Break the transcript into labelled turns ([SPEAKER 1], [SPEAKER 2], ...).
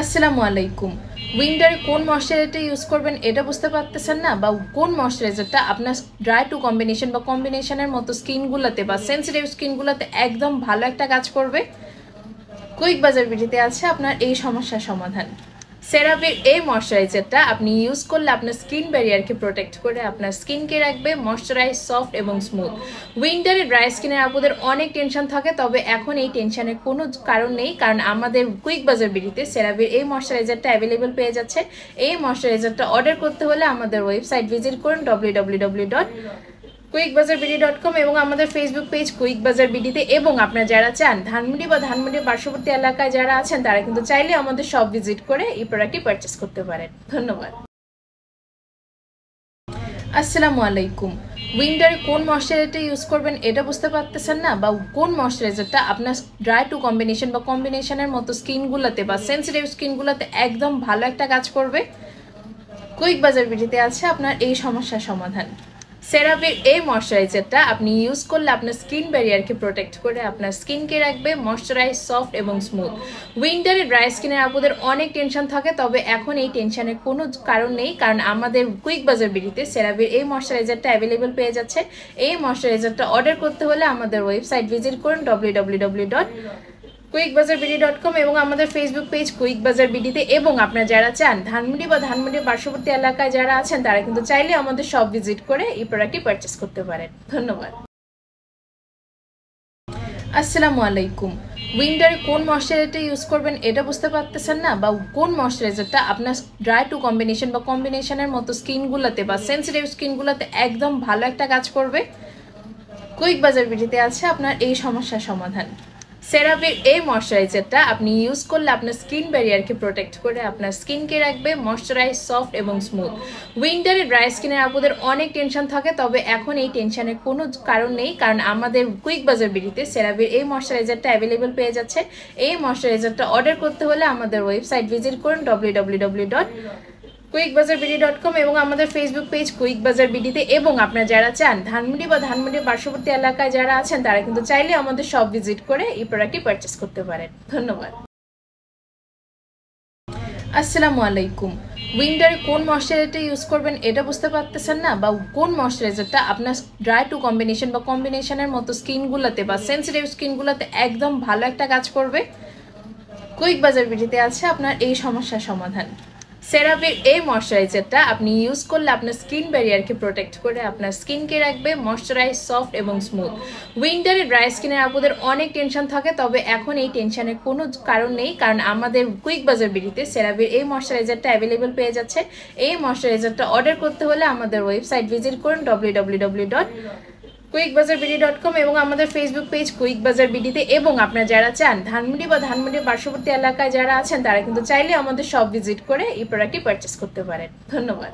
[SPEAKER 1] আসসালামু আলাইকুম। উইন্টারে কোন ময়শ্চারাইজারটা ইউজ করবেন এটা বুঝতে পারতেছেন না, বা কোন ময়শ্চারাইজারটা আপনার ড্রাই টু কম্বিনেশন বা কম্বিনেশনের মতো স্কিনগুলোতে বা সেন্সিটিভ স্কিনগুলোতে একদম ভালো একটা কাজ করবে। কুইক বাজার ভিডিওতে আছে আপনার এই সমস্যার সমাধান। সেরাভির এই ময়শ্চারাইজারটা আপনি ইউজ করলে আপনার স্কিন ব্যারিয়ারকে প্রোটেক্ট করে আপনার স্কিনকে রাখবে ময়শ্চারাইজ, সফট এবং স্মুথ। উইন্টারে ড্রাই স্কিনের আপুদের অনেক টেনশন থাকে, তবে এখন এই টেনশনের কোনো কারণ নেই, কারণ আমাদের কুইক বাজার ভিডিওতে সেরাভির এই ময়শ্চারাইজারটা অ্যাভেলেবেল পেয়ে যাচ্ছে। এই ময়শ্চারাইজারটা অর্ডার করতে হলে আমাদের ওয়েবসাইট ভিজিট করুন www.quickbazarBD.com এবং আমাদের ফেসবুক পেজ কুইক বাজার বিডিতে। এবং আপনারা যারা চান ধানমন্ডি বা ধানমন্ডির পার্শ্ববর্তী এলাকায় যারা আছেন তারা কিন্তু চাইলে আমাদের শপ ভিজিট করে এই প্রোডাক্টটি পারচেস করতে পারেন। ধন্যবাদ। আসসালামু আলাইকুম। উইন্টারে কোন ময়শ্চারাইজারটা ইউজ করবেন এটা বুঝতে পারতেছেন না, বা কোন ময়শ্চারাইজারটা আপনার ড্রাই টু কম্বিনেশন বা কম্বিনেশনের মতো স্কিনগুলোতে বা সেন্সিটিভ স্কিনগুলোতে একদম ভালো একটা কাজ করবে। কুইক বাজার ভিডিওতে আছে আপনার এই সমস্যার সমাধান। সেরাভির এই ময়শ্চারাইজারটা আপনি ইউজ করলে আপনার স্কিন ব্যারিয়ারকে প্রোটেক্ট করে আপনার স্কিনকে রাখবে ময়শ্চারাইজ, সফট এবং স্মুথ। উইন্টারে ড্রাই স্কিনের আপুদের অনেক টেনশন থাকে, তবে এখন এই টেনশনের কোনো কারণ নেই, কারণ আমাদের কুইক বাজার ভিডিওতে সেরাভির এই ময়শ্চারাইজারটা অ্যাভেলেবেল পেয়ে যাচ্ছে। এই ময়শ্চারাইজারটা অর্ডার করতে হলে আমাদের ওয়েবসাইট ভিজিট করুন www.quickbazarBD.com এবং আমাদের ফেসবুক পেজ কুইক বাজার বিডিতে। এবং আপনারা যারা চান ধানমন্ডি বা ধানমন্ডির পার্শ্ববর্তী এলাকায় যারা আছেন তারা কিন্তু চাইলে আমাদের শপ ভিজিট করে এই প্রোডাক্টটি পারচেস করতে পারেন। ধন্যবাদ। আসসালামু আলাইকুম। উইন্টারে কোন ময়শ্চারাইজারটা ইউজ করবেন এটা বুঝতে পারতেছেন না, বা কোন ময়শ্চারাইজারটা আপনার ড্রাই টু কম্বিনেশন বা কম্বিনেশনের মতো স্কিনগুলোতে বা সেন্সিটিভ স্কিনগুলোতে একদম ভালো একটা কাজ করবে। কুইক বাজার ভিডিওতে আছে আপনার এই সমস্যার সমাধান। সেরাভির এই ময়শ্চারাইজারটা আপনি ইউজ করলে আপনার স্কিন ব্যারিয়ারকে প্রোটেক্ট করে আপনার স্কিনকে রাখবে ময়শ্চারাইজ, সফট এবং স্মুথ। উইন্টারে ড্রাই স্কিনের আপুদের অনেক টেনশন থাকে, তবে এখন এই টেনশনের কোনো কারণ নেই, কারণ আমাদের কুইক বাজার ভিডিওতে সেরাভির এই ময়শ্চারাইজারটা অ্যাভেলেবেল পেয়ে যাচ্ছে। এই ময়শ্চারাইজারটা অর্ডার করতে হলে আমাদের ওয়েবসাইট ভিজিট করুন www.quickbazarBD.com এবং আমাদের ফেসবুক পেজ কুইক বাজার বিডিতে। এবং আপনারা যারা চান ধানমন্ডি বা ধানমন্ডির পার্শ্ববর্তী এলাকায় যারা আছেন তারা কিন্তু চাইলে আমাদের শপ ভিজিট করে এই প্রোডাক্টটি পারচেস করতে পারেন। ধন্যবাদ। আসসালামু আলাইকুম। উইন্টারে কোন ময়শ্চারাইজারটা ইউজ করবেন এটা বুঝতে পারতেছেন না, বা কোন ময়শ্চারাইজারটা আপনার ড্রাই টু কম্বিনেশন বা কম্বিনেশনের মতো স্কিনগুলোতে বা সেন্সিটিভ স্কিনগুলোতে একদম ভালো একটা কাজ করবে। কুইক বাজার ভিডিওতে আছে আপনার এই সমস্যার সমাধান। সেরাভির এই ময়শ্চারাইজারটা আপনি ইউজ করলে আপনার স্কিন ব্যারিয়ারকে প্রোটেক্ট করে আপনার স্কিনকে রাখবে ময়শ্চারাইজ, সফট এবং স্মুথ। উইন্টারে ড্রাই স্কিনের আপুদের অনেক টেনশন থাকে, তবে এখন এই টেনশনের কোনো কারণ নেই, কারণ আমাদের কুইক বাজার ভিডিওতে সেরাভির এই ময়শ্চারাইজারটা অ্যাভেলেবেল পেয়ে যাচ্ছে। এই ময়শ্চারাইজারটা অর্ডার করতে হলে আমাদের ওয়েবসাইট ভিজিট করুন www.quickbazarBD.com এবং আমাদের ফেসবুক পেজ কুইক বাজার বিডিতে। এবং আপনারা যারা চান ধানমন্ডি বা ধানমন্ডির পার্শ্ববর্তী এলাকায় যারা আছেন তারা কিন্তু চাইলে আমাদের শপ ভিজিট করে এই প্রোডাক্টটি পারচেস করতে পারেন। ধন্যবাদ।